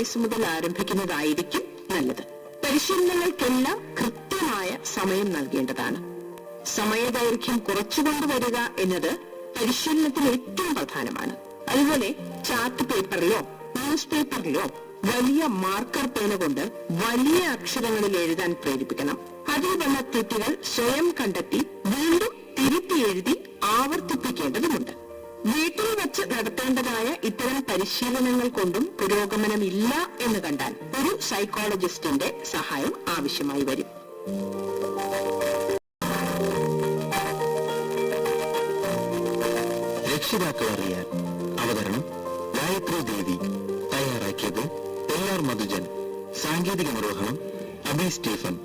വയസ്സ് മുതൽ ആരംഭിക്കുന്നതായിരിക്കും നല്ലത്. പരിശീലനങ്ങൾക്കെല്ലാം കൃത്യമായ സമയം നൽകേണ്ടതാണ്. സമയദൈർഘ്യം കുറച്ചുകൊണ്ടുവരിക എന്നത് പരിശീലനത്തിൽ ഏറ്റവും പ്രധാനമാണ്. അതുപോലെ ചാർട്ട് പേപ്പറിലോ ന്യൂസ് പേപ്പറിലോ വലിയ മാർക്കർ പേന കൊണ്ട് വലിയ അക്ഷരങ്ങളിൽ എഴുതാൻ പ്രേരിപ്പിക്കണം. അതിൽ വന്ന തെറ്റുകൾ സ്വയം കണ്ടെത്തി വീണ്ടും തിരുത്തി എഴുതി ആവർത്തിപ്പിക്കേണ്ടതുണ്ട്. വീട്ടിൽ വച്ച് നടത്തേണ്ടതായ ഇത്തരം പരിശീലനങ്ങൾ കൊണ്ടും പുരോഗമനമില്ല എന്ന് കണ്ടാൽ ഒരു സൈക്കോളജിസ്റ്റിന്റെ സഹായം ആവശ്യമായി വരും. രക്ഷിതാക്കൾ അറിയാൻ. അവതരണം ഗായത്രി ദേവി. തയ്യാറാക്കിയത് LR മധുജൻ. സാങ്കേതിക നിർവഹണം അബി സ്റ്റീഫൻ.